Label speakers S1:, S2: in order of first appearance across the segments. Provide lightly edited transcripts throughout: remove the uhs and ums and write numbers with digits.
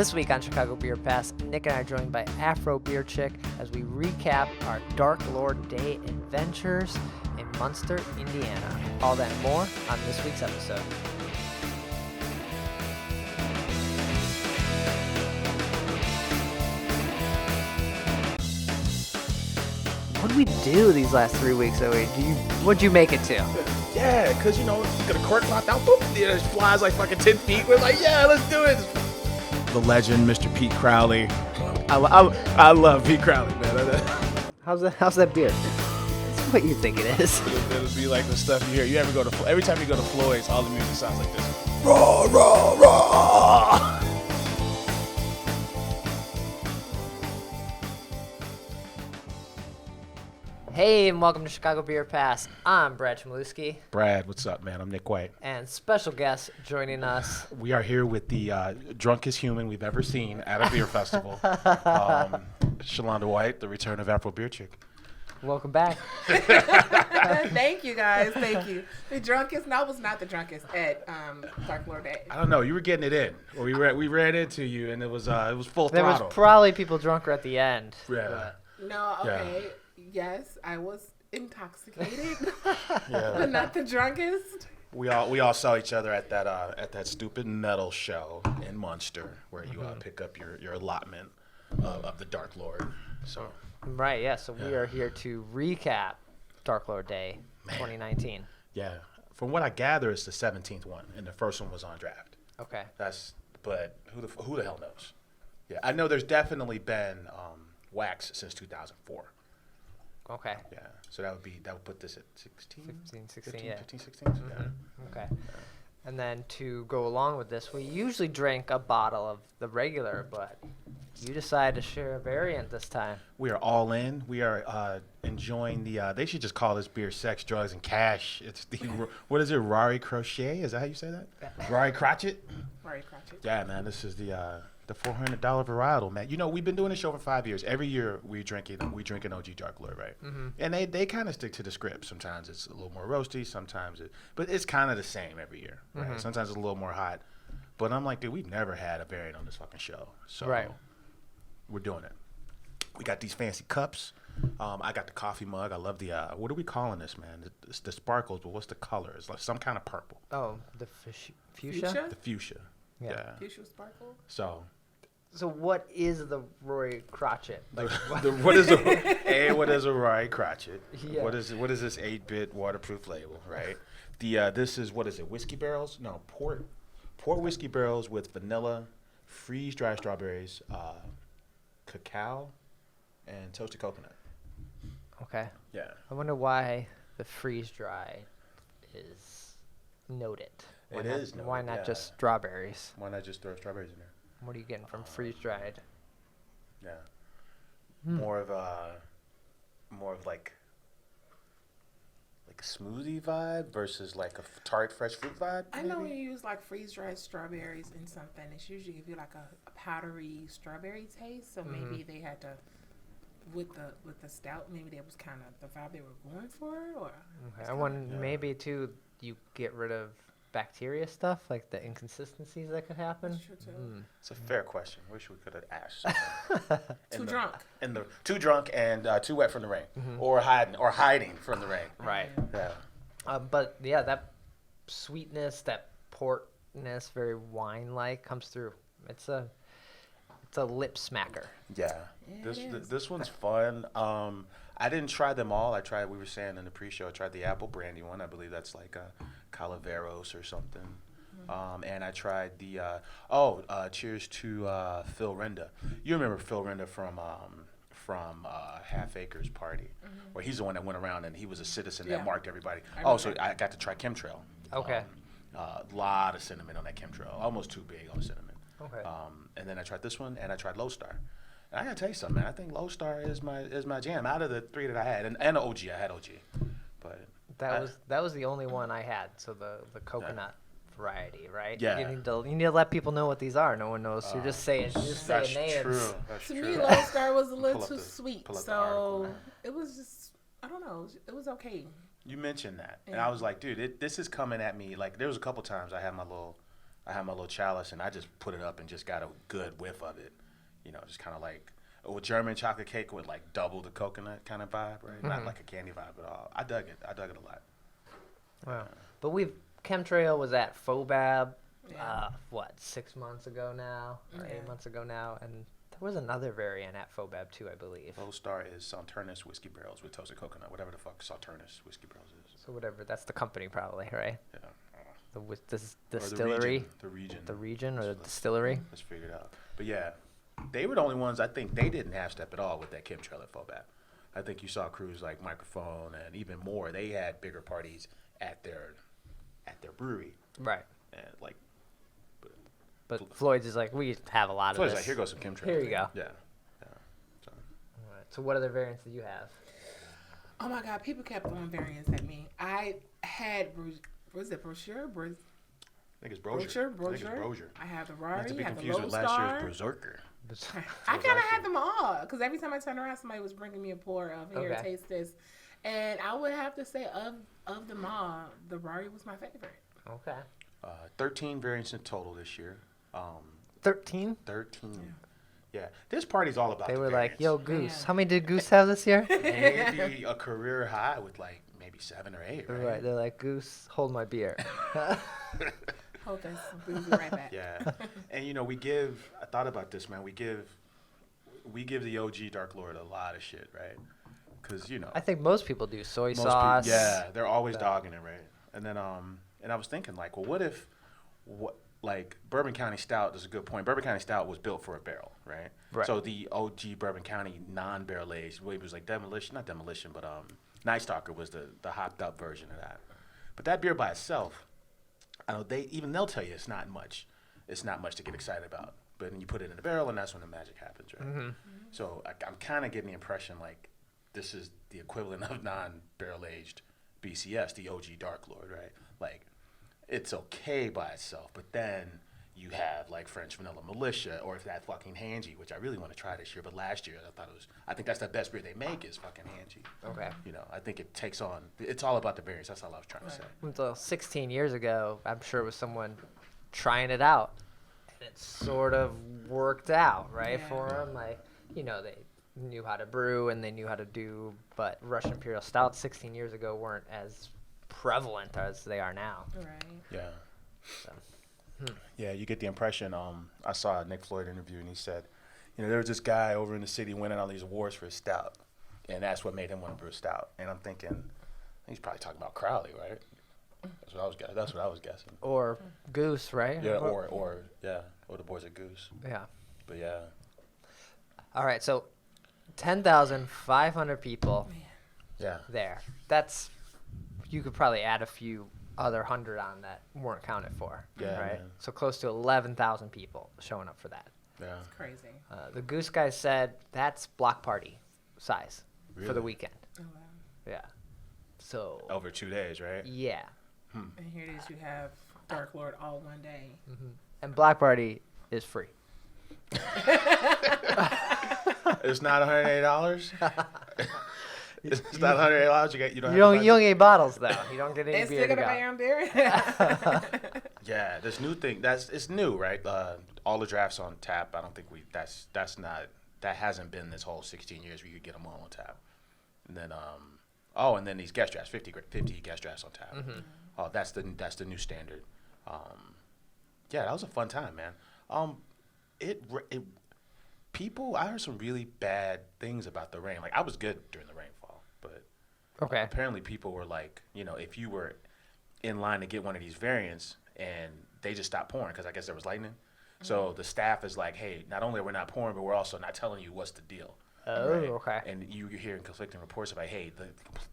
S1: This week on Chicago Beer Pass, Nick and I are joined by Afro Beer Chick as we recap our Dark Lord Day adventures in Munster, Indiana. All that and more on this week's episode. What did we do these last 3 weeks, Zoe? What'd you make it to?
S2: Yeah, because, you know, get a cork popped out, boop, it flies like fucking 10 feet. We're like, yeah, let's do it. The legend, Mr. Pete Crowley. I love Pete Crowley, man.
S1: How's that beer? It's what you think it is.
S2: It'll be like the stuff you hear. You ever go to, every time you go to Floyd's, all the music sounds like this. Raw, raw, raw.
S1: Hey, and welcome to Chicago Beer Pass. I'm Brad Chmielewski.
S2: Brad, what's up, man? I'm Nik White.
S1: And special guest joining us.
S2: We are here with the drunkest human we've ever seen at a beer festival. Shalonda White, the return of Afro Beer Chick.
S1: Welcome back.
S3: Thank you, guys. Thank you. The drunkest? No, I was not the drunkest at Dark Lord Day.
S2: I don't know. You were getting it in. Or we ran into you, and it was full
S1: There
S2: throttle.
S1: was probably people drunker at the end.
S2: Yeah.
S3: No, okay.
S2: Yeah.
S3: Yes, I was intoxicated, but not the drunkest.
S2: We all saw each other at that stupid metal show in Munster, where you pick up your allotment of the Dark Lord. So
S1: Right, yeah. So we are here to recap Dark Lord Day 2019.
S2: yeah, from what I gather, it's the 17th one, and the first one was on draft.
S1: Okay.
S2: But who the hell knows? Yeah, I know there's definitely been wax since 2004.
S1: Okay.
S2: Yeah, so that would put this at 16?
S1: 15, 16,
S2: 15,
S1: yeah.
S2: 15, 16? Yeah.
S1: Okay. And then to go along with this, we usually drink a bottle of the regular, but you decided to share a variant this time.
S2: We are all in. We are enjoying the. They should just call this beer "Sex, Drugs, and Cash." It's the what is it? Rari Crochet? Is that how you say that? Rari Crotchet.
S3: Rari Crotchet.
S2: Yeah, man. This is the $400 varietal, man. You know, we've been doing this show for 5 years. Every year we drink an OG Dark Lord, right? Mm-hmm. And they kind of stick to the script. Sometimes it's a little more roasty. But it's kind of the same every year, right? Mm-hmm. Sometimes it's a little more hot. But I'm like, dude, we've never had a variant on this fucking show, so we're doing it. We got these fancy cups. I got the coffee mug. I love the what are we calling this, man? It's the sparkles, but what's the color? It's like some kind of purple.
S1: Oh, the fuchsia?
S2: The fuchsia. Yeah.
S3: Fuchsia sparkle.
S1: So what is the Rory Crotchet? Like,
S2: what is a Rory Crotchet?
S1: Yeah.
S2: What is this 8-bit waterproof label, right? This is, what is it? Whiskey barrels? No, port whiskey barrels with vanilla, freeze dried strawberries, cacao, and toasted coconut.
S1: Okay.
S2: Yeah.
S1: I wonder why the freeze dry is noted. Why not just strawberries?
S2: Why not just throw strawberries in there?
S1: What are you getting from freeze dried?
S2: Yeah. More of like a smoothie vibe versus like a tart fresh fruit vibe.
S3: I know when you use like freeze dried strawberries in something, it's usually give you like a powdery strawberry taste. So maybe they had to with the stout. Maybe that was kind of the vibe they were going for. Or
S1: okay. I wonder maybe too you get rid of bacteria stuff, like the inconsistencies that could happen.
S3: That's true too.
S2: It's a fair question. Wish we could have asked.
S3: Too drunk
S2: and too wet from the rain, or hiding from the rain.
S1: Right.
S2: Yeah.
S1: But yeah, that sweetness, that portness, very wine-like, comes through. It's a lip smacker.
S2: Yeah. This one's fun. I didn't try them all. We were saying in the pre-show, I tried the apple brandy one. I believe that's like a Calaveros or something. And I tried the, cheers to Phil Renda. You remember Phil Renda from Half Acres Party, where he's the one that went around and he was a citizen that marked everybody. So I got to try chemtrail.
S1: Okay.
S2: A lot of cinnamon on that chemtrail, almost too big on cinnamon.
S1: Okay.
S2: And then I tried this one, and I tried Low Star. And I gotta tell you something, man. I think Low Star is my jam. Out of the three that I had, and the OG, I had OG, but
S1: that was the only one I had. So the coconut variety, right?
S2: Yeah.
S1: You need to let people know what these are. No one knows. So you're just saying names.
S2: That's true.
S3: To me, Lone Star was a little too sweet, so it was just, I don't know, it was okay.
S2: You mentioned that, and I was like, dude, this is coming at me. Like, there was a couple times I had my little I have my little chalice, and I just put it up and just got a good whiff of it. You know, just kind of like a German chocolate cake with like double the coconut kind of vibe, right? Not like a candy vibe at all. I dug it a lot.
S1: Wow. But Chemtrail was at Fobab,
S3: Yeah.
S1: 6 months ago now, or
S3: Yeah.
S1: 8 months ago now, and there was another variant at Fobab too, I believe.
S2: Gold Star is Salternus whiskey barrels with toasted coconut, whatever the fuck Salternus whiskey barrels is.
S1: So whatever, that's the company probably, right?
S2: Yeah.
S1: The
S2: Or
S1: distillery,
S2: The region.
S1: the region, or
S2: So
S1: the
S2: let's-
S1: distillery.
S2: Let's figure it out. But yeah, they were the only ones. I think they didn't half step at all with that chemtrail at Fobab. I think you saw crews like Microphone and even more. They had bigger parties at their brewery,
S1: Right.
S2: and like
S1: But Floyd's is like, we have a lot
S2: so
S1: of
S2: it's
S1: this.
S2: like, here goes some chemtrail.
S1: Here you go.
S2: Yeah. So,
S1: All right. So what other variants do you have?
S3: Oh my God, people kept throwing variants at me. I had was it brochure?
S2: I think it's Brosier. I think it's Brosier.
S3: I have the
S2: Not
S3: Rari.
S2: to be
S3: I have the
S2: confused
S3: Lone
S2: with last
S3: Star.
S2: year's Berserker.
S3: I kind of had them all because every time I turned around, somebody was bringing me a pour of here,
S1: Okay.
S3: taste this, and I would have to say of them all, the Rari was my favorite.
S1: Okay.
S2: 13 variants in total this year.
S1: 13?
S2: 13. Yeah. This party's all about
S1: They
S2: the
S1: were like,
S2: variants.
S1: yo, Goose.
S3: Man.
S1: How many did Goose have this year?
S2: Maybe a career high with like maybe 7 or 8, right?
S1: Right. They're like, Goose, hold my beer.
S3: Hold this. We'll be right back.
S2: Yeah. And you know, I thought about this, man. We give the OG Dark Lord a lot of shit, right? Because, you know,
S1: I think most people do soy
S2: most
S1: sauce.
S2: yeah, they're always
S1: that.
S2: dogging it, right? And then and I was thinking like, well, what if like Bourbon County Stout is a good point. Bourbon County Stout was built for a barrel, right?
S1: Right.
S2: So the OG Bourbon County non-barrel aged, it was like not Demolition, but Night Stalker was the hopped up version of that. But that beer by itself, I know they'll tell you it's not much to get excited about. But then you put it in a barrel, and that's when the magic happens, right?
S1: Mm-hmm.
S2: So I'm kind of getting the impression like this is the equivalent of non-barrel aged BCS, the OG Dark Lord, right? Like it's okay by itself, but then you have like French Vanilla Militia or if that fucking Hanji, which I really want to try this year, but last year I think that's the best beer they make is fucking Hanji.
S1: Okay.
S2: You know, I think it's all about the variants. That's all I was trying to say.
S1: Until 16 years ago, I'm sure it was someone trying it out. And it sort of worked out, right,
S3: Yeah.
S1: for them. Like, you know, they knew how to brew and they knew how to do, but Russian Imperial Stouts 16 years ago weren't as prevalent as they are now.
S3: Right.
S2: Yeah.
S1: So.
S2: Yeah, you get the impression. I saw a Nick Floyd interview, and he said, you know, there was this guy over in the city winning all these awards for his stout, and that's what made him want to brew a stout. And I'm thinking, he's probably talking about Crowley, right? That's what I was guessing.
S1: Or Goose, right?
S2: Yeah, or the boys at Goose.
S1: Yeah.
S2: But yeah,
S1: All right, so 10,500 people
S2: yeah,
S1: there. You could probably add a few other 100 on that weren't counted for.
S2: Yeah,
S1: Right?
S2: man.
S1: So close to 11,000 people showing up for that.
S2: yeah.
S3: It's crazy.
S1: The Goose guys said that's block party size for the
S2: Really?
S1: weekend.
S3: Oh wow.
S1: Yeah. So,
S2: Over 2 days, right?
S1: yeah.
S3: And here it is. You have Dark Lord all one day.
S1: And block party is free.
S2: It's not $180. It's not $180. You don't.
S1: You don't get bottles though. You don't get any
S3: They
S1: beer
S3: still
S1: to
S3: gonna
S1: go.
S3: pay on beer.
S2: Yeah, this new thing it's new, right? All the drafts on tap. I don't think that hasn't been this whole 16 years where you could get them all on tap. And then and then these guest drafts, 50 guest drafts on tap.
S1: Mm-hmm.
S2: Oh, that's the new standard. Yeah, that was a fun time, man. I heard some really bad things about the rain. Like I was good during the rainfall, but
S1: Okay.
S2: apparently people were like, you know, if you were in line to get one of these variants and they just stopped pouring because I guess there was lightning. So the staff is like, hey, not only are we not pouring, but we're also not telling you what's the deal.
S1: Oh,
S2: right?
S1: okay.
S2: And you're hearing conflicting reports about, hey,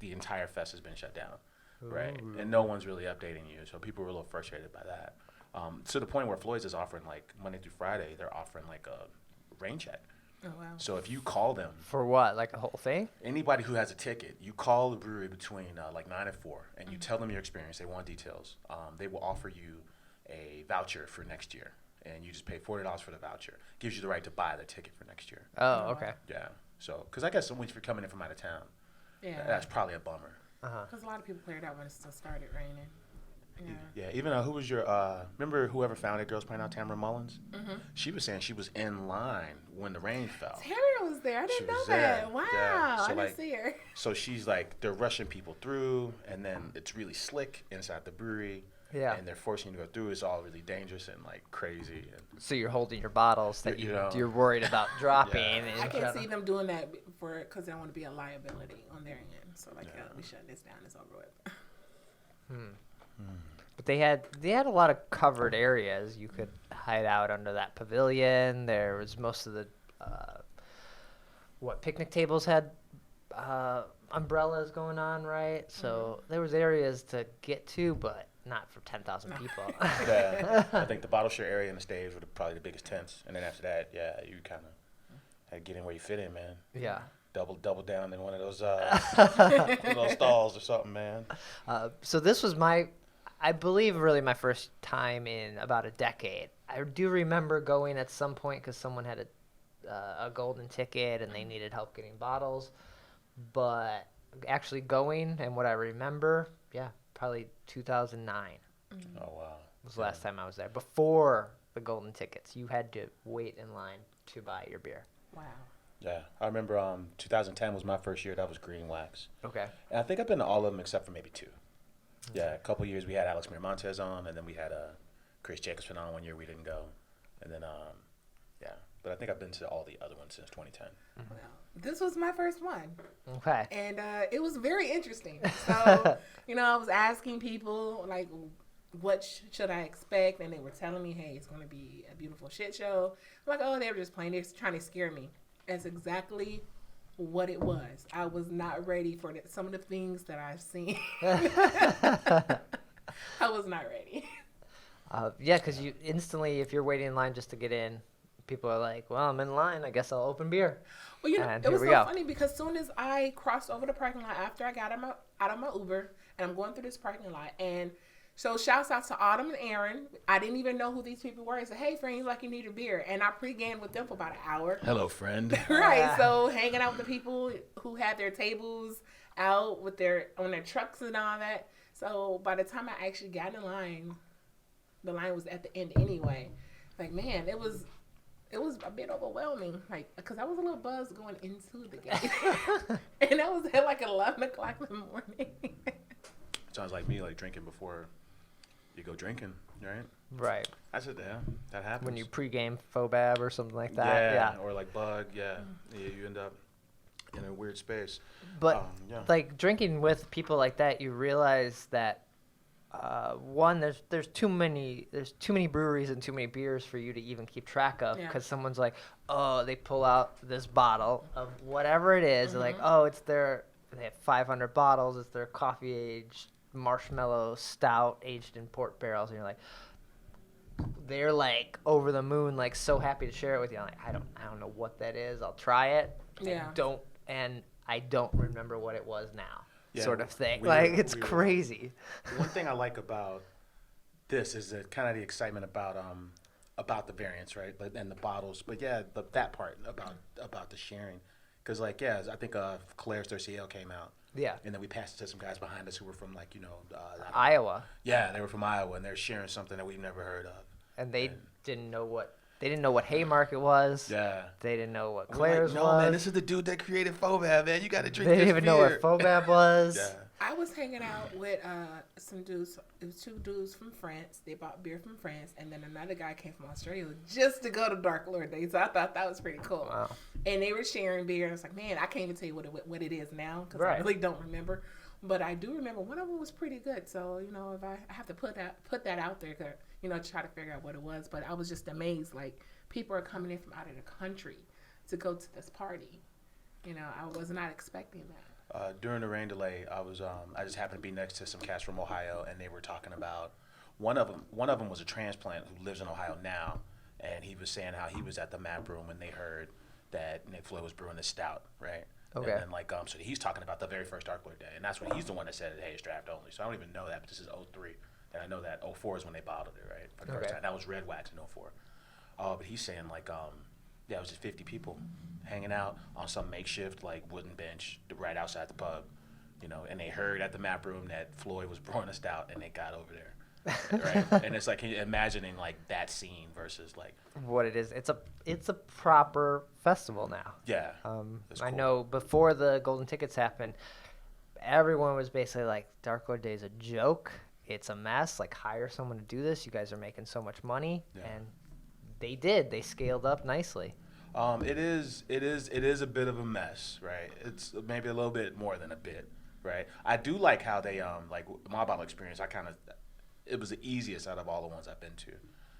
S2: the entire fest has been shut down, right? And no one's really updating you. So people were a little frustrated by that. To the point where Floyd's is offering, like, Monday through Friday, they're offering, like, a rain check.
S3: Oh wow.
S2: So if you call them,
S1: For what? Like the whole thing?
S2: anybody who has a ticket, you call the brewery between like 9 and 4, and you tell them your experience. They want details. They will offer you a voucher for next year, and you just pay $40 for the voucher. Gives you the right to buy the ticket for next year.
S1: Oh, okay.
S2: Yeah. So, because I guess if you're coming in from out of town,
S3: Yeah.
S2: that's probably a bummer.
S1: Uh-huh.
S3: Because a lot of people cleared out when it still started raining.
S2: Yeah, even who was your, remember whoever found it, girls playing out, Tamara Mullins? Mm-hmm. She was saying she was in line when the rain fell.
S3: Tamara was there. I didn't know that. Wow.
S2: Yeah. So
S3: I didn't see her.
S2: So she's like, they're rushing people through, and then it's really slick inside the brewery.
S1: Yeah.
S2: And they're forcing you to go through. It's all really dangerous and like crazy. And
S1: So you're holding your bottles that
S2: You know.
S1: you're worried about dropping.
S2: Yeah.
S1: And
S3: I can see them doing that because they don't want to be a liability on their end. So like, we shut this down. It's over with.
S1: But they had a lot of covered areas. You could hide out under that pavilion. There was most of the picnic tables had umbrellas going on, right? So there was areas to get to, but not for 10,000 people.
S2: yeah, I think the bottle share area and the stage were probably the biggest tents. And then after that, you kind of had to get in where you fit in, man.
S1: Yeah.
S2: Double down in one of those those stalls or something, man.
S1: So this was I believe, really my first time in about a decade. I do remember going at some point because someone had a golden ticket and they needed help getting bottles. But actually going and what I remember, probably 2009
S2: Oh, wow.
S1: was the last time I was there. Before the golden tickets, you had to wait in line to buy your beer.
S3: Wow.
S2: Yeah, I remember 2010 was my first year. That was Green Wax.
S1: Okay.
S2: And I think I've been to all of them except for maybe 2. Yeah, a couple years we had Alex Miramontes on, and then we had Chris Jacobson on one year. We didn't go. And then, but I think I've been to all the other ones since 2010.
S3: Well, this was my first one.
S1: Okay.
S3: And it was very interesting. So, I was asking people, like, what should I expect? And they were telling me, hey, it's going to be a beautiful shit show. I'm like, oh, they were just playing. They're trying to scare me. That's exactly what it was. I was not ready for some of the things that I've seen. I was not ready.
S1: Because you instantly, if you're waiting in line just to get in, people are like, well, I'm in line. I guess I'll open beer.
S3: Well,
S1: and
S3: it was so funny because as soon as I crossed over the parking lot after I got out of my Uber, and I'm going through this parking lot, and so shouts out to Autumn and Aaron. I didn't even know who these people were. I said, hey, friend, you like you need a beer. And I pre-gamed with them for about an hour.
S2: Hello, friend.
S3: Right. So hanging out with the people who had their tables out with on their trucks and all that. So by the time I actually got in line, the line was at the end anyway. Like, man, it was a bit overwhelming. Like, because I was a little buzzed going into the gate. And that was at like 11 o'clock in the morning.
S2: Sounds like me, like drinking before you go drinking, right?
S1: Right.
S2: I said, that happens.
S1: When you pregame Fobab or something like that. Yeah.
S2: Or like Bug, you end up in a weird space.
S1: But like drinking with people like that, you realize that one, there's too many breweries and too many beers for you to even keep track of because someone's like, oh, they pull out this bottle of whatever it is, like, oh, they have 500 bottles, it's their coffee aged marshmallow stout aged in port barrels, and you're like, they're like over the moon, like so happy to share it with you. I'm like, I don't know what that is. I'll try it. I don't remember what it was now. Sort of thing. It's crazy.
S2: One thing I like about this is kind of the excitement about the variants, right? And the bottles. But that part about the sharing. Because I think Claire's Thirsty Ale came out.
S1: Yeah.
S2: And then we passed it to some guys behind us who were from
S1: Iowa.
S2: Yeah, they were from Iowa, and they're sharing something that we've never heard of.
S1: And they didn't know what Haymarket was.
S2: Yeah.
S1: They didn't know what Claire's was.
S2: No, man, this is the dude that created Fobab, man. You got to drink
S1: this
S2: beer.
S1: They didn't even know what Fobab was.
S2: Yeah.
S3: I was hanging out with some dudes. It was 2 dudes from France. They bought beer from France. And then another guy came from Australia just to go to Dark Lord Day. So I thought that was pretty cool.
S1: Wow.
S3: And they were sharing beer. And I was like, man, I can't even tell you what it is now because I really don't remember. But I do remember one of them was pretty good. So, if I have to put that out there, try to figure out what it was. But I was just amazed. Like, people are coming in from out of the country to go to this party. I was not expecting that.
S2: During the rain delay, I just happened to be next to some cats from Ohio, and they were talking about one of them was a transplant who lives in Ohio now, and he was saying how he was at the map room when they heard that Nik Floyd was brewing this stout, right?
S1: Okay.
S2: And then so he's talking about the very first Dark Lord Day, and that's when he's the one that said, hey, it's draft only. So I don't even know that, but this is 03, and I know that 04 is when they bottled it, right? For the first time. That was Red Wax in 04. But he's saying it was just 50 people hanging out on some makeshift wooden bench right outside the pub, and they heard at the map room that Floyd was brewing a stout, and they got over there. right? And it's like imagining like that scene versus like
S1: what it is. It's a proper festival now.
S2: yeah.
S1: I know before the golden tickets happened, everyone was basically like, Dark Lord Day is a joke. It's a mess. Like, hire someone to do this. You guys are making so much money, and they did. They scaled up nicely.
S2: It is a bit of a mess, right? It's maybe a little bit more than a bit, right? I do like how they like my bottle experience. It was the easiest out of all the ones I've been to.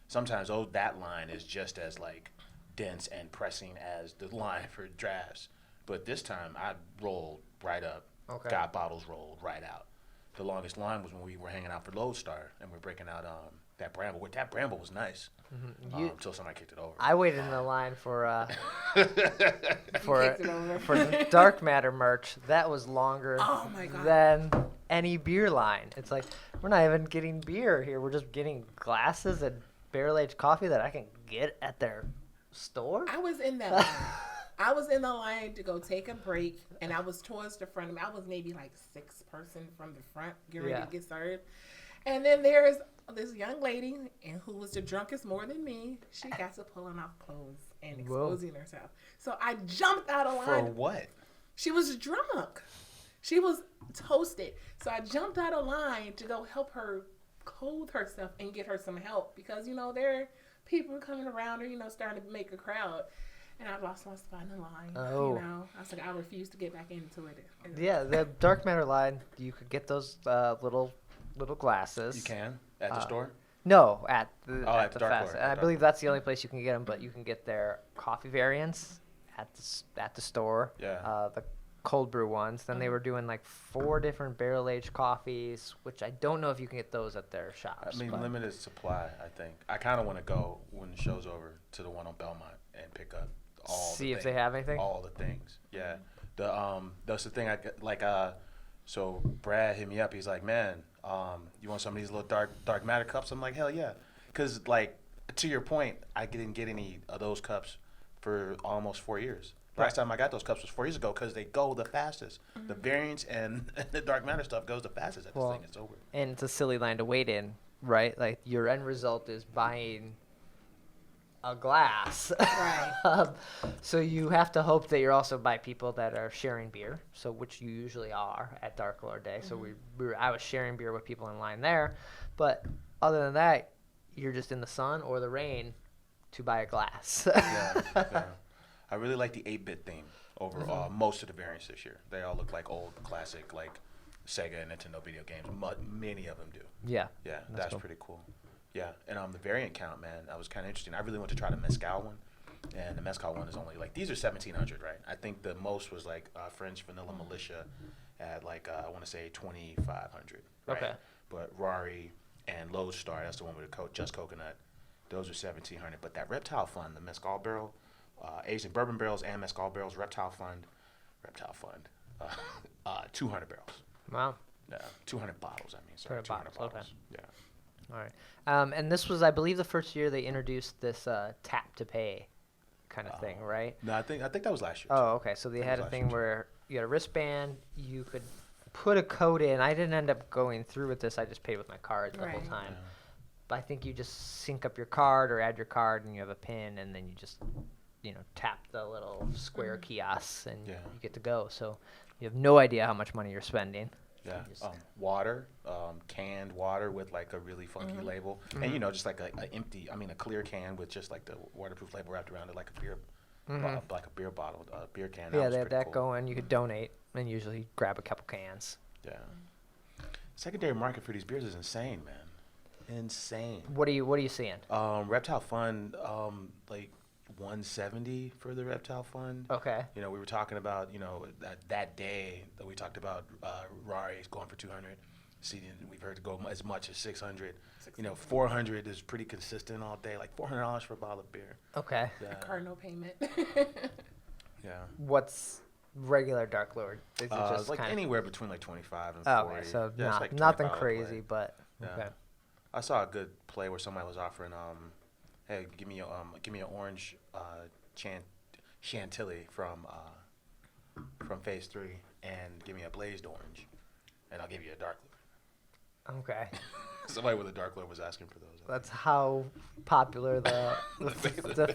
S2: Sometimes that line is just as like dense and pressing as the line for drafts, but this time I rolled right up.
S1: Okay.
S2: Got bottles rolled right out. The longest line was when we were hanging out for Lodestar and we're breaking out that Bramble. That Bramble was nice until somebody kicked it over.
S1: I waited in the line for the Dark Matter merch. That was longer than any beer line. It's like, we're not even getting beer here. We're just getting glasses and barrel-aged coffee that I can get at their store.
S3: I was in that line. I was in the line to go take a break, and I was towards the front of me. I was maybe like 6th person from the front, getting ready to get started. And then there's this young lady, and who was the drunkest more than me. She got to pulling off clothes and exposing herself. So I jumped out of line.
S2: For what?
S3: She was drunk. She was toasted. So I jumped out of line to go help her clothe herself and get her some help, because, there are people coming around her, starting to make a crowd. And I lost my spot in the line.
S1: Oh.
S3: I was like, I refuse to get back into it.
S1: Yeah, the Dark Matter line, you could get those little glasses.
S2: You can at the store?
S1: No, at the
S2: Dark
S1: fest.
S2: Lord.
S1: And I believe that's the only place you can get them, but you can get their coffee variants at the store.
S2: Yeah.
S1: The cold brew ones. Then they were doing like 4 different barrel-aged coffees, which I don't know if you can get those at their shops.
S2: I mean, limited supply, I think. I kind of want to go when the show's over to the one on Belmont and pick up
S1: see if they have anything.
S2: All the things, yeah. That's the thing. So Brad hit me up. He's like, man, you want some of these little dark matter cups? I'm like, hell yeah, because like to your point, I didn't get any of those cups for almost 4 years. Last time I got those cups was 4 years ago, because they go the fastest. The variants and the dark matter stuff goes the fastest at this thing. It's over.
S1: And it's a silly line to wait in, right? Like, your end result is buying a glass.
S3: Right.
S1: So you have to hope that you're also by people that are sharing beer, so which you usually are at Dark Lord Day. So I was sharing beer with people in line there, but other than that, you're just in the sun or the rain to buy a glass.
S2: Yeah. I really like the 8-bit theme over most of the variants this year. They all look like old classic, like Sega and Nintendo video games. Many of them do.
S1: Yeah.
S2: Yeah, that's cool. Pretty cool. Yeah, and the variant count, man, that was kind of interesting. I really want to try the Mezcal one, and the Mezcal one is only like, these are 1,700, right? I think the most was like French Vanilla Militia at like I want to say 2,500. Right?
S1: Okay.
S2: But Rari and Lodestar, that's the one with the just coconut. Those are 1,700. But that Reptile Fund, the Mezcal barrel, aged in bourbon barrels and Mezcal barrels, Reptile Fund, 200 barrels.
S1: Wow.
S2: 200 bottles. I mean, sorry,
S1: 200 bottles. Okay.
S2: Yeah.
S1: All right. And this was, I believe, the first year they introduced this tap to pay kind of thing, right?
S2: No, I think that was last year.
S1: Oh, okay. So they had a thing where you had a wristband, you could put a code in. I didn't end up going through with this. I just paid with my card the whole time. Yeah. But I think you just sync up your card or add your card, and you have a PIN, and then you just tap the little square kiosks, and you get to go. So you have no idea how much money you're spending.
S2: Yeah, water, canned water with like a really funky label, and just like a clear can with just like the waterproof label wrapped around it, like a beer, like a beer bottle, beer can.
S1: Yeah, they have that going. You could donate and usually grab a couple cans.
S2: Yeah, secondary market for these beers is insane, man. Insane.
S1: What are you seeing?
S2: Reptile Fund, like 170 for the Reptile Fund.
S1: Okay.
S2: We were talking about, that day that we talked about Rari's going for 200. We've heard to go as much as 600. 400 is pretty consistent all day, like $400 for a bottle of beer.
S1: Okay.
S2: Yeah.
S3: A cardinal payment.
S2: Yeah.
S1: What's regular Dark Lord? Is it just
S2: like anywhere between like 25 and 40.
S1: Okay, so
S2: like
S1: nothing crazy, but okay.
S2: I saw a good play where somebody was offering hey, give me an orange Chantilly from Phase 3, and give me a blazed orange, and I'll give you a Dark
S1: Okay.
S2: Somebody with a dark lord was asking for those.
S1: That's how popular the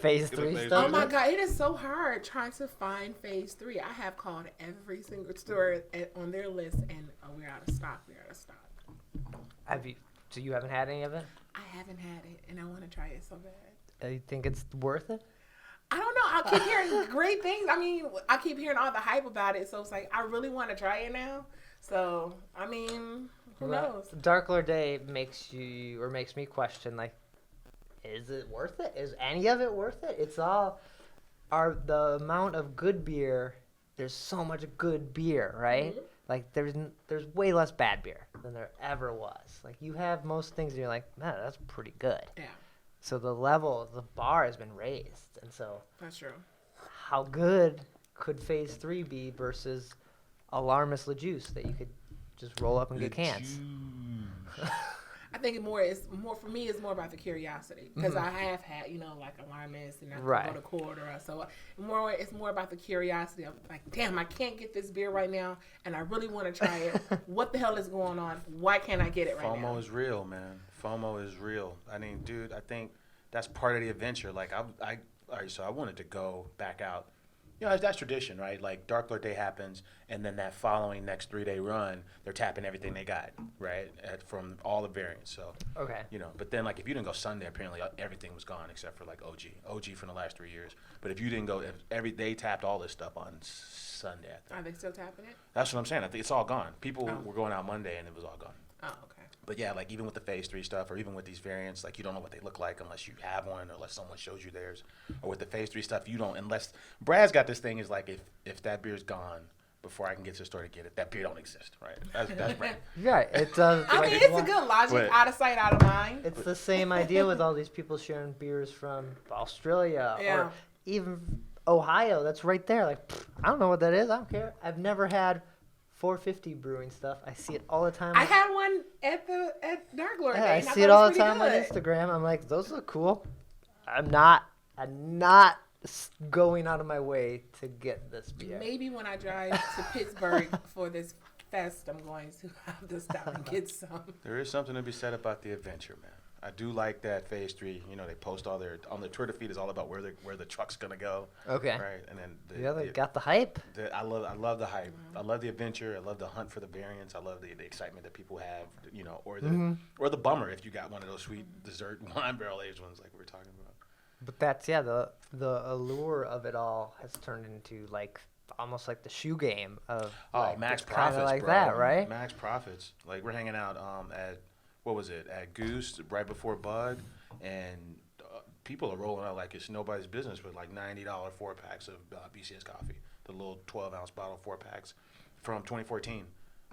S1: phase 3
S2: phase
S1: stuff.
S3: Oh my God, it is so hard trying to find phase 3. I have called every single store on their list, and we're out of stock. We're out of stock.
S1: So you haven't had any of it?
S3: I haven't had it, and I want to try it so bad.
S1: You think it's worth it?
S3: I don't know. I keep hearing great things. I mean, I keep hearing all the hype about it, so it's like I really want to try it now. So, I mean, who knows?
S1: Dark Lord Day makes me question, like, is it worth it? Is any of it worth it? It's all the amount of good beer. There's so much good beer, right? Mm-hmm. Like there's way less bad beer than there ever was. Like you have most things and you're like, man, that's pretty good. Yeah. So the bar has been raised, and so
S3: that's true. How
S1: good could phase 3 be versus Alarmist LeJuice that you could just roll up and get cans?
S3: I think it's more for me. It's more about the curiosity because I have had like Alarmist and I go to quarter. So it's more about the curiosity of like, damn, I can't get this beer right now, and I really want to try it. What the hell is going on? Why can't I get it right now?
S2: FOMO is real, man. FOMO is real. I mean, dude, I think that's part of the adventure. Like all right, so I wanted to go back out. That's tradition, right? Like Dark Lord Day happens, and then that following next 3-day run, they're tapping everything they got, right, from all the variants. So,
S1: okay,
S2: but then like if you didn't go Sunday, apparently everything was gone except for like OG from the last 3 years. But if you didn't go, they tapped all this stuff on Sunday. I think.
S3: Are they still tapping it?
S2: That's what I'm saying. I think it's all gone. People were going out Monday, and it was all gone.
S3: Oh, okay.
S2: But yeah, like even with the phase 3 stuff, or even with these variants, like you don't know what they look like unless you have one, or unless someone shows you theirs. Or with the phase 3 stuff, you don't, unless Brad's got this thing is like if that beer's gone before I can get to the store to get it, that beer don't exist, right? That's Brad.
S1: Yeah, it does.
S3: I mean, it's a good logic, out of sight, out of mind.
S1: It's the same idea with all these people sharing beers from Australia or even Ohio. That's right there. Like, I don't know what that is. I don't care. I've never had 450 brewing stuff. I see it all the time.
S3: I had one at Dark Lord Day.
S1: I see it all the time on Instagram. I'm like, those look cool. I'm not going out of my way to get this beer.
S3: Maybe when I drive to Pittsburgh for this fest, I'm going to have to stop and get some.
S2: There is something to be said about the adventure, man. I do like that phase 3. They post all their on the Twitter feed is all about where the truck's gonna go.
S1: Okay.
S2: Right, and then
S1: they got the hype.
S2: I love the hype. Mm-hmm. I love the adventure. I love the hunt for the variants. I love the excitement that people have. Or the bummer if you got one of those sweet dessert wine barrel aged ones like we were talking about.
S1: But that's the allure of it all has turned into like almost like the shoe game of
S2: max profits,
S1: like
S2: bro.
S1: that, right?
S2: Max profits. Like we're hanging out at. What was it, at Goose, right before Bug, and people are rolling out like it's nobody's business with like $90 4-packs of BCS coffee, the little 12-ounce bottle 4-packs from 2014.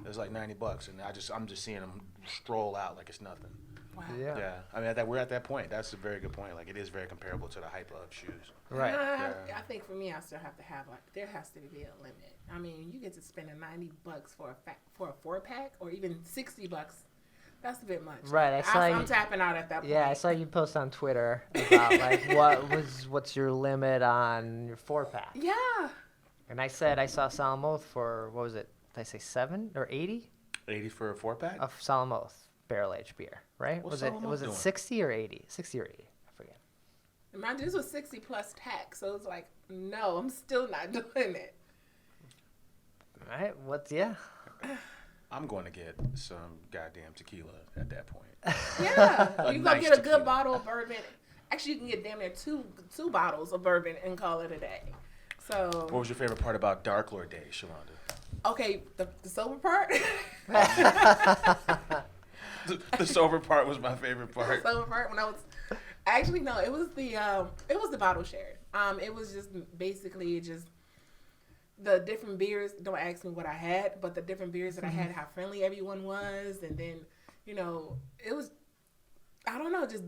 S2: It was like $90, and I'm just seeing them stroll out like it's nothing.
S3: Wow.
S2: Yeah. I mean, we're at that point. That's a very good point. Like it is very comparable to the hype of shoes.
S1: Right.
S3: I think for me, I still have to have there has to be a limit. I mean, you get to spend $90 for a 4-pack, or even $60. That's a bit much.
S1: Right,
S3: I'm tapping out at that point.
S1: Yeah, I saw you post on Twitter about like what's your limit on your 4-pack?
S3: Yeah.
S1: And I said I saw Solemn Oath for what was it? Did I say 7 or 80?
S2: 80 for a 4-pack?
S1: Of Solemn Oath barrel aged beer, right?
S2: What's
S1: was it 60 or 80? 60 or 80? I forget.
S3: Imagine this was 60 plus tax, so it's like, no, I'm still not doing it.
S1: All right,
S2: I'm going to get some goddamn tequila at that point.
S3: Yeah, you go get a good bottle of bourbon. Actually, you can get damn near two bottles of bourbon and call it a day. So,
S2: what was your favorite part about Dark Lord Day, Shalonda?
S3: Okay, the sober part.
S2: The sober part was my favorite part.
S3: The sober part when I was actually no, it was the bottle shared. It was just basically just. The different beers, don't ask me what I had, but the different beers that I had, how friendly everyone was. And then, it was, I don't know, just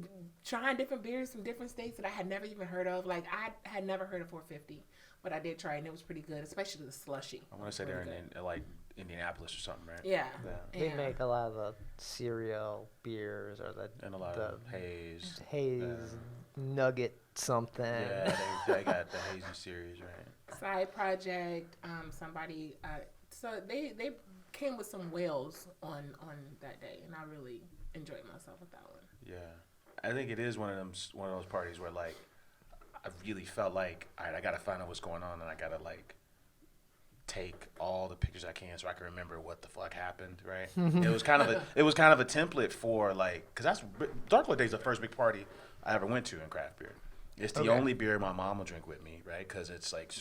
S3: trying different beers from different states that I had never even heard of. Like, I had never heard of 450, but I did try it, and it was pretty good, especially the slushy.
S2: I want to say they're in, like, Indianapolis or something, right?
S3: Yeah.
S1: They make a lot of the cereal beers or
S2: and a lot of haze.
S1: Nugget something.
S2: Yeah, they got the hazy series, right?
S3: Side project, somebody, so they came with some whales on that day, and I really enjoyed myself with that one.
S2: Yeah, I think it is one of those parties where like I really felt like, all right, I gotta find out what's going on, and I gotta like take all the pictures I can so I can remember what the fuck happened. Right? It was kind of a template for like, cause that's Dark Lord Day is the first big party I ever went to in craft beer. It's the only beer my mom will drink with me, right? Because it's like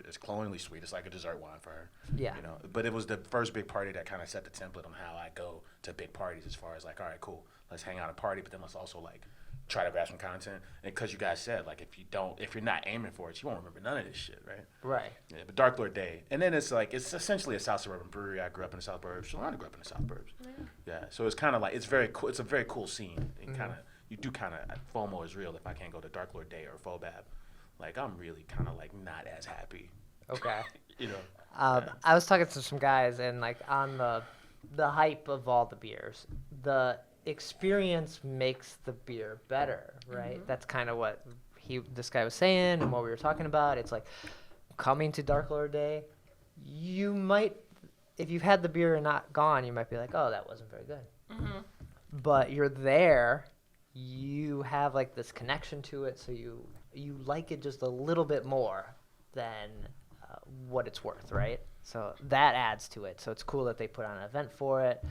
S2: it's cloyingly sweet. It's like a dessert wine for her.
S1: Yeah.
S2: You know, but it was the first big party that kind of set the template on how I go to big parties, as far as like, all right, cool, let's hang out and party, but then let's also like try to grab some content. And because you guys said like, if you're not aiming for it, you won't remember none of this shit, right?
S1: Right.
S2: Yeah. But Dark Lord Day, and then it's essentially a South Suburban brewery. I grew up in the South Burbs. Shalana grew up in the South Burbs. Yeah. So it's kind of like it's very cool. It's a very cool scene. And kind of you do kind of FOMO is real if I can't go to Dark Lord Day or Fobab. Like, I'm really kind of, like, not as happy.
S1: Okay.
S2: You know?
S1: I was talking to some guys, and, like, on the hype of all the beers, the experience makes the beer better, right? That's kind of what this guy was saying and what we were talking about. It's like, coming to Dark Lord Day, you might, if you've had the beer and not gone, you might be like, oh, that wasn't very good. But you're there, you have, like, this connection to it, so you like it just a little bit more than what it's worth, right? So that adds to it. So it's cool that they put on an event for it.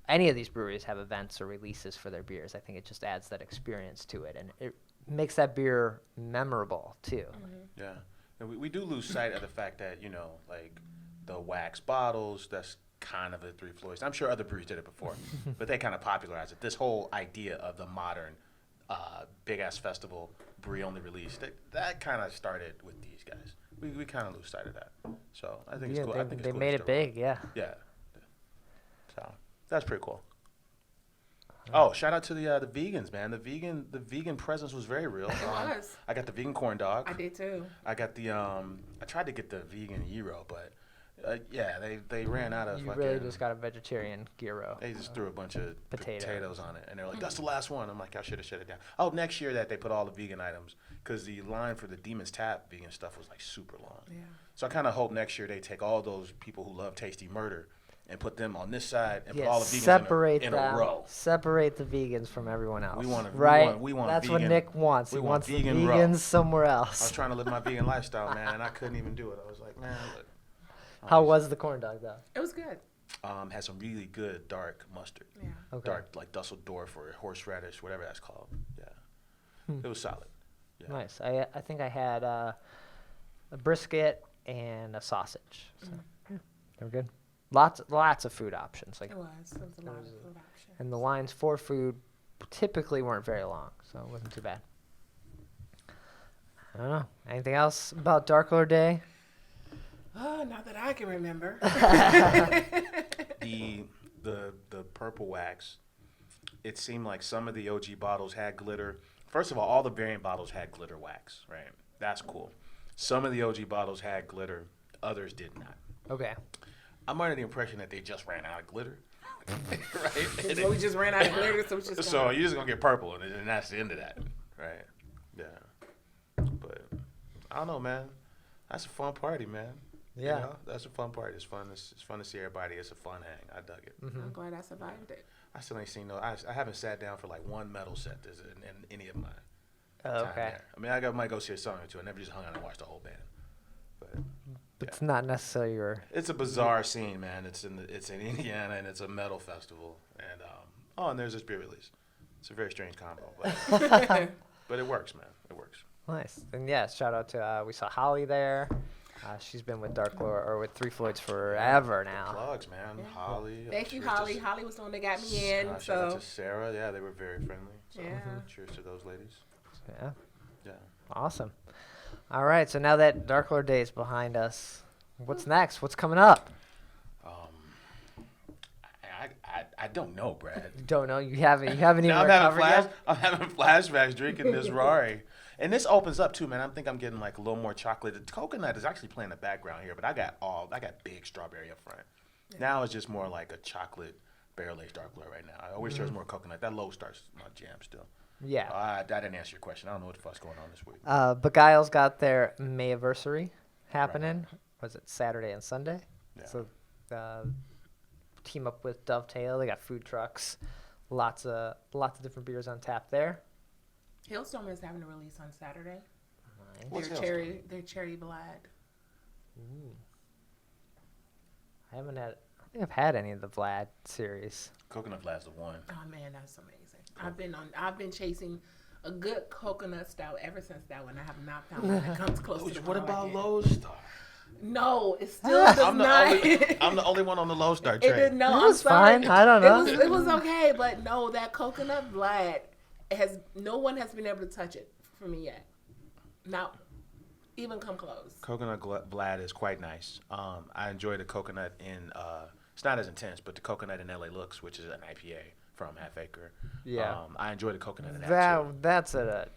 S1: Any of these breweries have events or releases for their beers. I think it just adds that experience to it, and it makes that beer memorable too.
S2: Yeah, and we do lose sight of the fact that, you know, like the wax bottles, that's kind of a Three Floyds. I'm sure other breweries did it before, but they kind of popularized it. This whole idea of the modern big ass festival brewery only release, that kind of started with these guys. We kind of lose sight of that. So I think it's cool. I think
S1: they
S2: it's cool
S1: made it big, yeah.
S2: Yeah. So that's pretty cool. Oh, shout out to the vegans, man. The vegan presence was very real.
S3: It was.
S2: I got the vegan corn dog.
S3: I did too.
S2: I got the I tried to get the vegan gyro, but yeah, they ran out of.
S1: You really just got a vegetarian gyro.
S2: They just threw a bunch of
S1: Potatoes.
S2: potatoes on it, and they're like, "That's the last one." I'm like, "I should have shut it down." Oh, next year that they put all the vegan items, because the line for the Demon's Tap vegan stuff was like super long.
S3: Yeah.
S2: So I kind of hope next year they take all those people who love Tasty Murder and put them on this side and put all the vegans in a row.
S1: Separate the vegans from everyone else.
S2: We want
S1: That's
S2: vegan,
S1: what Nick wants. He wants the vegans
S2: row.
S1: somewhere else.
S2: I was trying to live my vegan lifestyle, man, and I couldn't even do it. I was like, man, look.
S1: How was the corn dog though?
S3: It was good.
S2: Had some really good dark mustard.
S3: Yeah.
S1: Okay.
S2: Dark, like Dusseldorf or horseradish, whatever that's called. Yeah. It was solid. Yeah.
S1: Nice. I think I had a brisket and a sausage. So yeah, they were good. Lots of food options. Like
S3: It was a lot of food options.
S1: and the lines for food typically weren't very long, so it wasn't too bad. I don't know. Anything else about Dark Lord Day?
S3: Oh, not that I can remember.
S2: The purple wax, it seemed like some of the OG bottles had glitter. First of all the variant bottles had glitter wax, right? That's cool. Some of the OG bottles had glitter, others did not.
S1: Okay.
S2: I'm under the impression that they just ran out of glitter. Right?
S3: So we just ran out of glitter, so it's just
S2: So you're just gonna get purple, and that's the end of that, right? Yeah. But I don't know, man. That's a fun party, man.
S1: Yeah.
S2: You know, that's a fun party. It's fun. It's fun to see everybody. It's a fun hang. I dug it.
S3: I'm glad I survived it.
S2: I still ain't seen I haven't sat down for like one metal set in any of mine.
S1: Oh, okay.
S2: There. I mean, might go see a song or two. I never just hung out and watched the whole band. But
S1: It's not necessarily your.
S2: it's a bizarre scene, man. It's in Indiana, and it's a metal festival. And and there's this beer release. It's a very strange combo, but it works, man. It works.
S1: Nice. And yeah, shout out to we saw Holly there. She's been with Dark Lord or with Three Floyds forever now.
S2: Plugs, man.
S3: Yeah.
S2: Holly.
S3: Thank you,
S2: cheers
S3: Holly.
S2: to-
S3: Holly was the one that got me in.
S2: shout out
S3: So
S2: to Sarah. Yeah, they were very friendly. So
S3: Yeah.
S2: cheers to those ladies.
S1: Yeah.
S2: Yeah.
S1: Awesome. All right. So now that Dark Lord Day is behind us, what's next? What's coming up?
S2: I don't know, Brad.
S1: You don't know. You haven't even
S2: Now
S1: recovered yet.
S2: I'm having flashbacks drinking this Rari. And this opens up too, man. I think I'm getting like a little more chocolate. The coconut is actually playing the background here, but I got big strawberry up front. Yeah. Now it's just more like a chocolate barrel-aged Dark Lord right now. I wish there was more coconut. That low starts my jam still.
S1: Yeah.
S2: I didn't answer your question. I don't know what the fuck's going on this week.
S1: Beguile's got their May-anniversary happening. Was it Saturday and Sunday?
S2: Yeah.
S1: So team up with Dovetail. They got food trucks, lots of different beers on tap there.
S3: Hailstorm is having a release on Saturday.
S2: What's
S3: Their cherry Vlad.
S1: Ooh. I think I've had any of the Vlad series.
S2: Coconut Vlad's the one.
S3: Oh man, that's amazing. I've been chasing a good coconut stout ever since that one. I have not found one that comes close to the
S2: What
S3: one
S2: about
S3: like it.
S2: Low Star?
S3: No, it still does
S2: I'm
S3: not.
S2: the only one on the Low Star
S3: It
S2: train.
S3: did, no,
S1: It
S3: I'm
S1: was
S3: sorry.
S1: fine. I don't know.
S3: It was okay, but no, that coconut Vlad no one has been able to touch it for me yet. Not even come close.
S2: Coconut Vlad is quite nice. I enjoy the coconut in. It's not as intense, but the coconut in LA Looks, which is an IPA from Half Acre.
S1: Yeah.
S2: I enjoy the coconut in that too.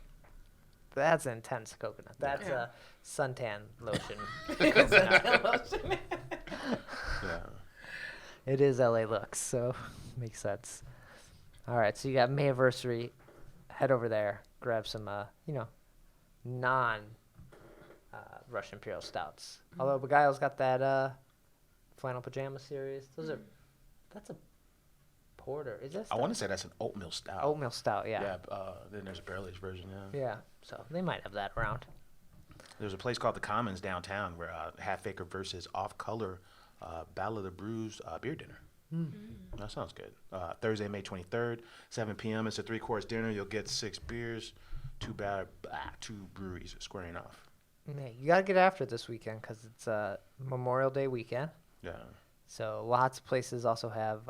S1: That's intense coconut. That's a suntan lotion.
S2: Yeah.
S1: It is LA Looks, so makes sense. All right, so you got Mayversary. Head over there, grab some, non Russian Imperial Stouts. Although Beguile's got that flannel pajama series. That's a porter. Is that?
S2: I want to say that's an oatmeal stout.
S1: Oatmeal stout, yeah.
S2: Yeah. Then there's a barrel aged version. Yeah.
S1: Yeah, so they might have that around.
S2: There's a place called the Commons downtown where Half Acre versus Off Color Battle of the Brews beer dinner. That sounds good. Thursday, May 23rd, 7 p.m. It's a 3-course dinner. You'll get 6 beers, 2 breweries squaring off.
S1: Yeah, you got to get after it this weekend because it's Memorial Day weekend.
S2: Yeah.
S1: So lots of places also have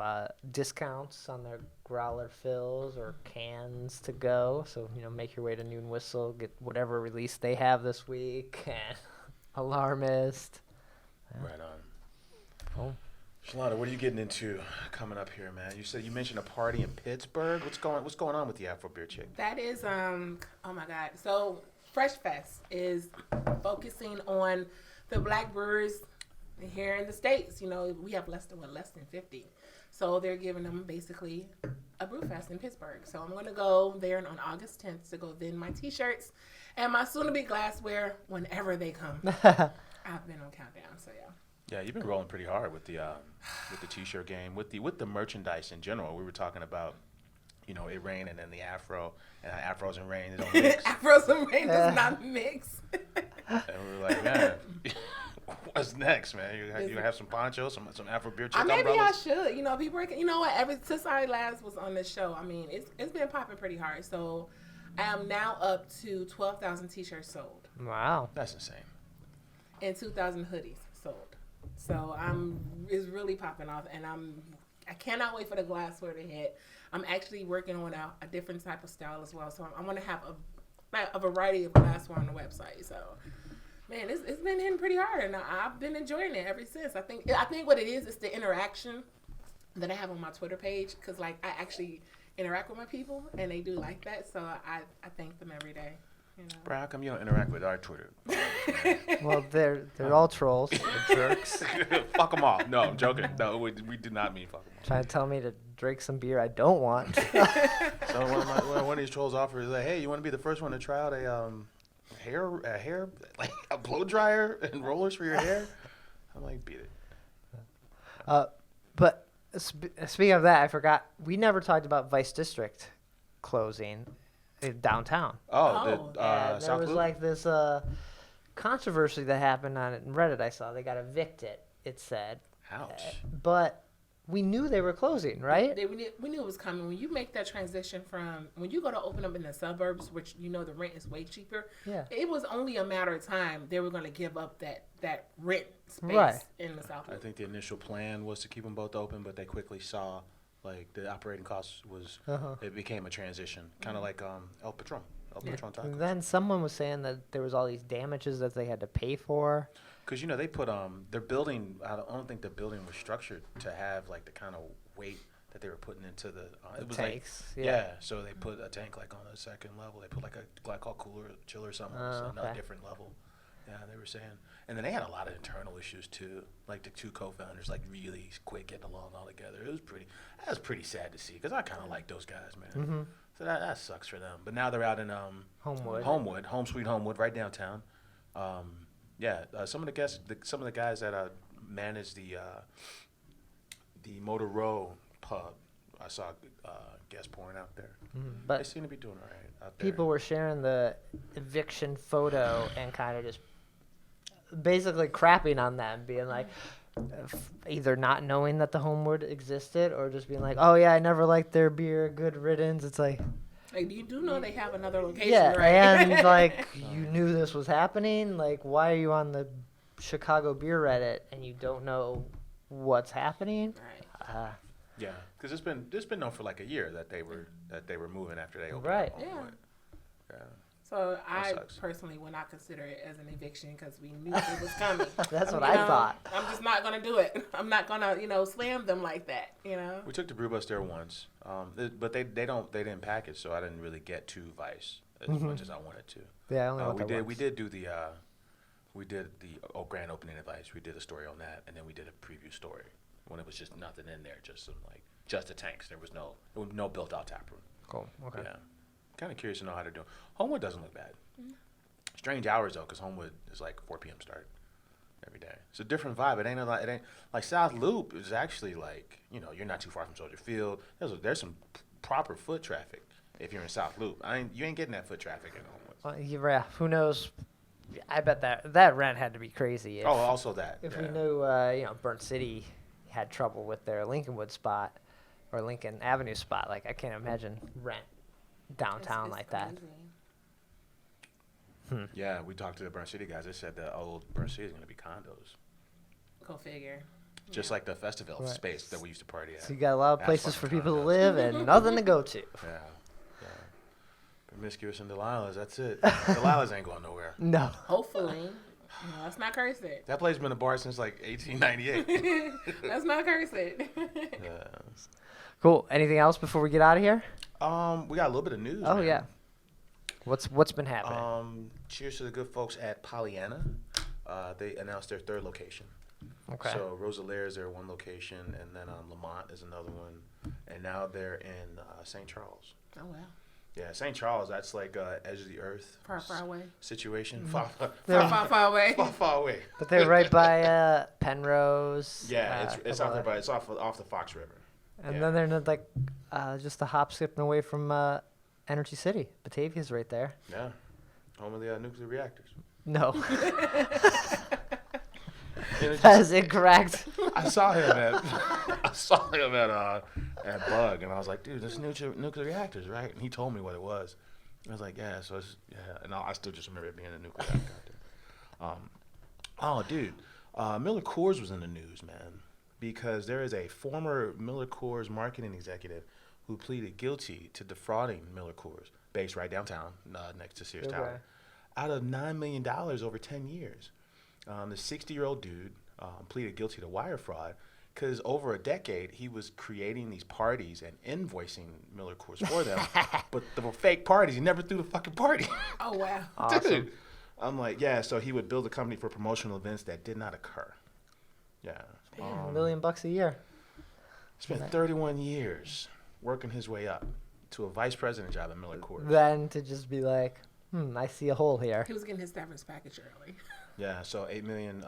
S1: discounts on their growler fills or cans to go. So, make your way to Noon Whistle, get whatever release they have this week. And Alarmist.
S2: Yeah. Right on.
S1: Oh.
S2: Shalonda, what are you getting into coming up here, man? You mentioned a party in Pittsburgh. What's going on with the Afro Beer Chick?
S3: That is, oh my God. So Fresh Fest is focusing on the black brewers here in the States. We have less than 50. So they're giving them basically a brew fest in Pittsburgh. So I'm going to go there on August 10th to go vend my t-shirts and my soon-to-be glassware whenever they come. I've been on countdown, so yeah.
S2: Yeah, you've been rolling pretty hard with the t-shirt game, with the merchandise in general. We were talking about, it rain and then the afro, and afros and rain, they don't mix.
S3: Afros and rain does not mix.
S2: And we were like, man, what's next, man? You have some ponchos, some Afro Beer Chick umbrellas?
S3: Maybe I should. People are, what? Since I last was on the show, it's been popping pretty hard. So I am now up to 12,000 t-shirts sold.
S1: Wow.
S2: That's insane.
S3: And 2,000 hoodies sold. So it's really popping off, and I cannot wait for the glassware to hit. I'm actually working on a different type of style as well. So I'm going to have a variety of glassware on the website. So, man, it's been hitting pretty hard, and I've been enjoying it ever since. I think what it is the interaction that I have on my Twitter page, because I actually interact with my people, and they do like that. So I thank them every day.
S2: Bro, how come you don't interact with our Twitter?
S1: Well, they're all trolls. They're jerks.
S2: Fuck them off. No, I'm joking. No, we do not mean fuck them off.
S1: Trying to tell me to drink some beer I don't want.
S2: So one of these trolls offers like, hey, you want to be the first one to try out a hair like a blow dryer and rollers for your hair? I'm like, beat it.
S1: But speaking of that, I forgot we never talked about Vice District closing downtown.
S3: Yeah,
S1: there was
S2: Loop?
S1: this controversy that happened on it in Reddit. I saw they got evicted. It said.
S2: Ouch.
S1: But we knew they were closing, right?
S3: We knew it was coming. When you make that transition from when you go to open up in the suburbs, which the rent is way cheaper.
S1: Yeah.
S3: It was only a matter of time they were going to give up that rent space
S1: Right.
S3: in the South.
S2: I think the initial plan was to keep them both open, but they quickly saw the operating costs was it became a transition, kind of like El Patron Tacos.
S1: And then someone was saying that there was all these damages that they had to pay for.
S2: Because they put their building. I don't think the building was structured to have the kind of weight that they were putting into the. It was
S1: tanks.
S2: So they put a tank on the second level. They put a glycol cooler, chiller, or something, on a different level. Yeah, they were saying, and then they had a lot of internal issues too. The two co-founders really quit getting along all together. That was pretty sad to see because I kind of like those guys, man.
S1: Mm-hmm.
S2: So that sucks for them. But now they're out in Home Sweet Homewood, right downtown. Some of the guys that manage the Motor Row pub. I saw guests pouring out there.
S1: But
S2: They seem to be doing all right out there.
S1: people were sharing the eviction photo and kind of just basically crapping on them, being like, either not knowing that the Homewood existed or just being like, oh yeah, I never liked their beer, good riddance. It's like,
S3: You do know they have another location,
S1: yeah,
S3: right?
S1: and like you knew this was happening. Like, why are you on the Chicago beer Reddit and you don't know what's happening?
S3: Right.
S2: Yeah, because it's been known for like a year that they were moving after they opened.
S1: Right.
S2: Homewood. Yeah.
S3: So I
S2: sucks.
S3: personally would not consider it as an eviction because we knew it was coming.
S1: That's what I thought.
S3: I'm just not gonna do it. I'm not gonna, slam them like that.
S2: We took the brew bus there once, but they didn't package, so I didn't really get to Vice as much as I wanted to.
S1: Yeah, I only went there
S2: We
S1: once.
S2: did do the grand opening at Vice. We did a story on that, and then we did a preview story when it was just nothing in there, just the tanks. There was no built out tap room.
S1: Cool. Okay.
S2: Yeah. Kind of curious to know how they're doing. Homewood doesn't look bad. Strange hours though, because Homewood is like 4 p.m. start every day. It's a different vibe. It ain't like South Loop is actually like, you're not too far from Soldier Field. There's some proper foot traffic if you're in South Loop. You ain't getting that foot traffic in Homewood.
S1: Yeah, who knows? I bet that rent had to be crazy. If,
S2: also that.
S1: If
S2: yeah.
S1: we knew, Burnt City had trouble with their Lincolnwood spot or Lincoln Avenue spot, like I can't imagine rent downtown
S3: It's
S1: like that.
S3: crazy.
S2: Yeah, we talked to the Burnt City guys. They said the old Burnt City is going to be condos.
S3: Go figure.
S2: Just like the festival
S1: Right.
S2: space that we used to party at.
S1: So you got a lot of
S2: That's
S1: places for
S2: fucking
S1: people to
S2: condos.
S1: live and nothing to go to.
S2: Yeah. Promiscuous and Delilah's, that's it. Delilah's ain't going nowhere.
S1: No.
S3: Hopefully. Let's not curse it.
S2: That place been a bar since like 1898.
S3: Let's not curse it.
S2: Yeah.
S1: Cool. Anything else before we get out of here?
S2: We got a little bit of news.
S1: Oh
S2: man.
S1: yeah. What's been happening?
S2: Cheers to the good folks at Pollyanna. They announced their third location.
S1: Okay.
S2: So Rosalie is their one location, and then Lamont is another one, and now they're in St. Charles.
S3: Oh, wow.
S2: Yeah, St. Charles. That's like edge of the earth.
S3: Far away.
S2: Situation.
S3: Far away.
S2: Far away.
S1: But they're right by Penrose.
S2: Yeah, it's out there, but it's off the Fox River.
S1: And
S2: yeah.
S1: then they're not like just a hop skipping away from Energy City. Batavia's right there.
S2: Yeah, home of the nuclear reactors.
S1: No.
S2: Energy
S1: That is incorrect.
S2: I saw him at Bug, and I was like, dude, this nuclear reactors, right? And he told me what it was. I was like, yeah, so it's, yeah. And I still just remember it being a nuclear reactor out there. Miller Coors was in the news, man, because there is a former Miller Coors marketing executive who pleaded guilty to defrauding Miller Coors, based right downtown, next to Sears Tower, out of $9 million over 10 years. The 60-year-old dude pleaded guilty to wire fraud because over a decade he was creating these parties and invoicing Miller Coors for them, but they were fake parties. He never threw the fucking party.
S3: Oh, wow.
S1: Awesome.
S2: Dude. I'm like, yeah, so he would build a company for promotional events that did not occur. Yeah.
S1: $1 million a year.
S2: Spent 31 years working his way up to a vice president job at Miller Coors.
S1: Then to just be like, I see a hole here.
S3: He was getting his severance package early.
S2: Yeah, so $8 million.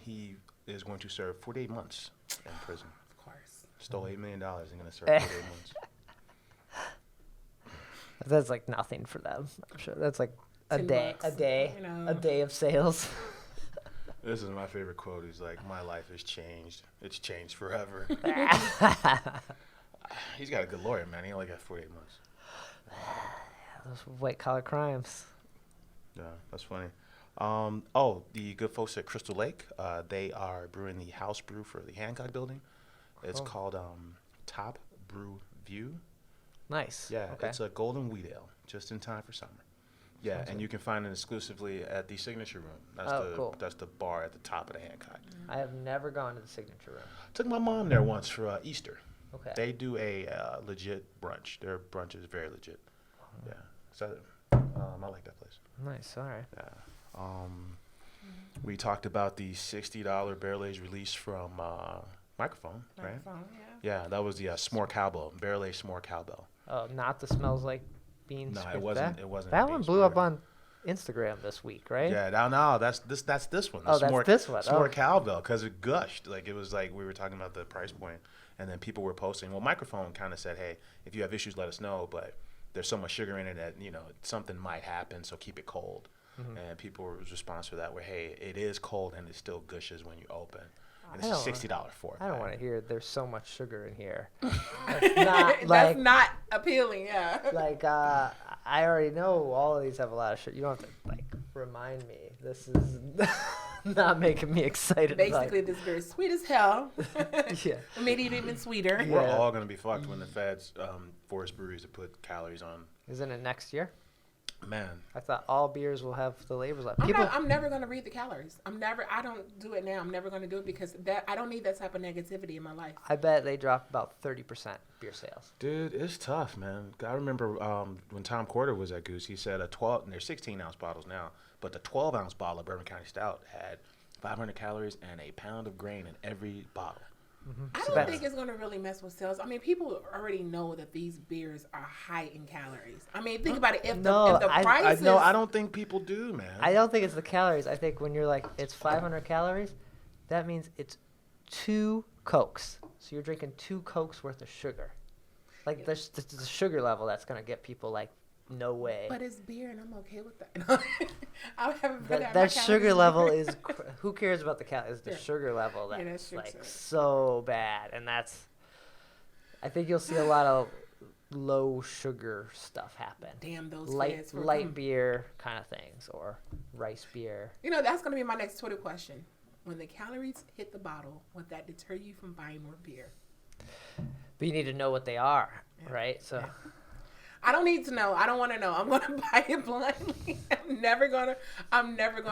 S2: He is going to serve 48 months in prison.
S3: Of course.
S2: Stole $8 million and going to serve 48 months.
S1: That's like nothing for them. I'm sure that's like a
S3: $10,
S1: day,
S3: you know.
S1: a day of sales.
S2: This is my favorite quote. He's like, "My life has changed. It's changed forever." He's got a good lawyer, man. He only got 48 months.
S1: Those white collar crimes.
S2: Yeah, that's funny. The good folks at Crystal Lake, they are brewing the house brew for the Hancock building. It's
S1: Cool.
S2: called Top Brew View.
S1: Nice.
S2: Yeah,
S1: Okay.
S2: it's a golden wheat ale, just in time for summer. Yeah,
S1: Sounds
S2: and
S1: good.
S2: you can find it exclusively at the Signature Room. That's
S1: Cool.
S2: That's the bar at the top of the Hancock.
S1: I have never gone to the Signature Room.
S2: Took my mom there once for Easter.
S1: Okay.
S2: They do a legit brunch. Their brunch is very legit. Yeah, so I like that place.
S1: Nice. All right.
S2: Yeah. We talked about the $60 barrel aged release from Microphone, right?
S3: Microphone,
S2: Yeah, that was the s'more cowbell, barrel aged s'more cowbell.
S1: Oh, not the smells like beans.
S2: No,
S1: Spit
S2: it wasn't.
S1: Back?
S2: It wasn't.
S1: That
S2: a
S1: one
S2: bean
S1: blew up
S2: spreader.
S1: on Instagram this week, right?
S2: Yeah, no, that's this one.
S1: Oh, that's this one.
S2: It's more cowbell because it gushed. Like it was like we were talking about the price point, and then people were posting. Well, Microphone kind of said, "Hey, if you have issues, let us know." But there's so much sugar in it that something might happen, so keep it cold. And people were response to that were, "Hey, it is cold and it still gushes when you open." And it's a $60 fork.
S1: I don't want to hear there's so much sugar in here.
S3: That's not appealing, yeah.
S1: Like, I already know all of these have a lot of sugar. You don't have to, like, remind me. This is not making me excited.
S3: Basically, this beer is sweet as hell.
S1: Yeah.
S3: Maybe even sweeter.
S1: Yeah.
S2: We're all going to be fucked when the feds force breweries to put calories on.
S1: Isn't it next year?
S2: Man.
S1: I thought all beers will have the labels on.
S3: I'm never going to read the calories. I don't do it now. I'm never going to do it because I don't need that type of negativity in my life.
S1: I bet they dropped about 30% beer sales.
S2: Dude, it's tough, man. I remember when Tom Quarter was at Goose, he said and they're 16-ounce bottles now, but the 12-ounce bottle of Bourbon County Stout had 500 calories and a pound of grain in every bottle.
S3: I don't think it's going to really mess with sales. I mean, people already know that these beers are high in calories. I mean, think about it. If the price is...
S2: No, I don't think people do, man.
S1: I don't think it's the calories. I think when you're like, it's 500 calories, that means it's 2 Cokes. So you're drinking 2 Cokes worth of sugar. Like, there's the sugar level that's going to get people like, no way.
S3: But it's beer, and I'm okay with that. I haven't put
S1: that sugar level is who cares about the calories? The sugar level that's like so bad, and I think you'll see a lot of low sugar stuff happen.
S3: Damn those
S1: light beer kind of things, or rice beer.
S3: That's going to be my next Twitter question. When the calories hit the bottle, would that deter you from buying more beer?
S1: But you need to know what they are, right? So.
S3: Yeah. I don't need to know. I don't want to know. I'm going to buy it blindly. I'm never going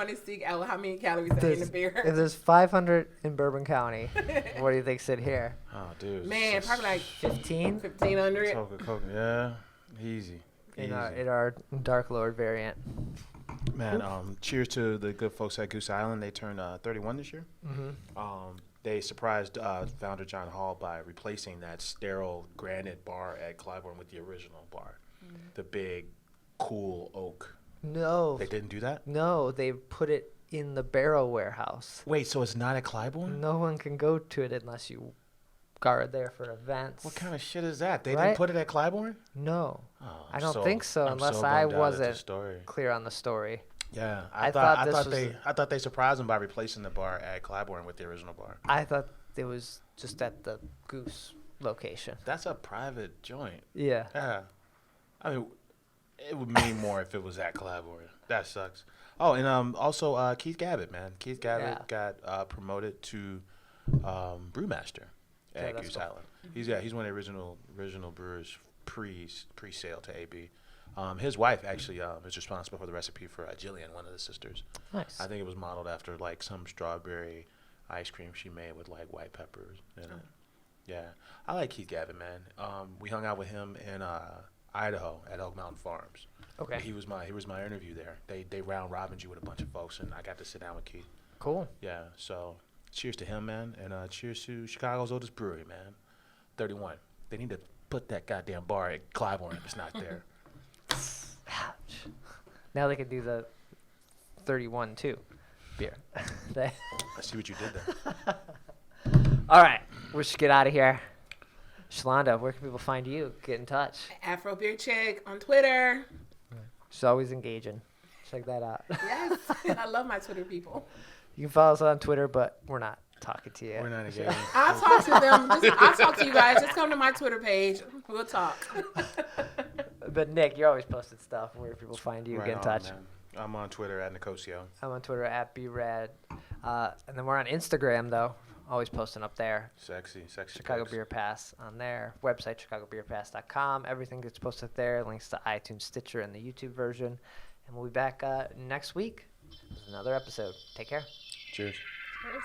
S3: to seek out how many calories are in the beer.
S1: If there's 500 in Bourbon County, what do you think sit here?
S2: Oh, dude.
S3: Man, probably like
S1: 15?
S3: 1,500.
S2: Coca, yeah. Easy.
S1: In our Dark Lord variant.
S2: Man, cheers to the good folks at Goose Island. They turned 31 this year. Mm-hmm. They surprised founder John Hall by replacing that sterile granite bar at Clybourne with the original bar. The big, cool oak.
S1: No.
S2: They didn't do that?
S1: No, they put it in the barrel warehouse.
S2: Wait, so it's not at Clybourne?
S1: No one can go to it unless you are there for events.
S2: What kind of shit is that? They didn't put it at Clybourne?
S1: No.
S2: Oh,
S1: I don't think so, unless I wasn't clear on the story.
S2: Yeah, I thought they surprised them by replacing the bar at Clybourne with the original bar.
S1: I thought it was just at the Goose location.
S2: That's a private joint.
S1: Yeah.
S2: Yeah. I mean, it would mean more if it was at Clybourne. That sucks. Oh, and also Keith Gavitt, man. Keith Gavitt got promoted to brewmaster at Goose Island. He's one of the original brewers pre-sale to AB. His wife actually is responsible for the recipe for Jillian, one of the sisters.
S1: Nice.
S2: I think it was modeled after like some strawberry ice cream she made with like white peppers in it. Yeah, I like Keith Gavin, man. We hung out with him in Idaho at Oak Mountain Farms.
S1: Okay.
S2: He was my interview there. They round robined you with a bunch of folks, and I got to sit down with Keith.
S1: Cool.
S2: Yeah. So cheers to him, man, and cheers to Chicago's oldest brewery, man. 31. They need to put that goddamn bar at Clybourne if it's not there.
S1: Ouch. Now they can do the 31 too beer.
S2: I see what you did there.
S1: All right, we should get out of here. Shalonda, where can people find you? Get in touch.
S3: Afro Beer Chick on Twitter.
S1: She's always engaging. Check that out.
S3: Yes, I love my Twitter people.
S1: You can follow us on Twitter, but we're not talking to you.
S2: We're not engaging.
S3: I'll talk to them. I'll talk to you guys. Just come to my Twitter page. We'll talk.
S1: But Nick, you're always posting stuff. Where people find you,
S2: Right
S1: get in touch.
S2: Man. I'm on Twitter at Nicosio.
S1: I'm on Twitter at BRad. And then we're on Instagram, though. Always posting up there.
S2: Sexy.
S1: Chicago Beer Pass on there. Website, chicagobeerpass.com. Everything gets posted there. Links to iTunes, Stitcher, and the YouTube version. And we'll be back next week with another episode. Take care.
S2: Cheers.
S3: Cheers.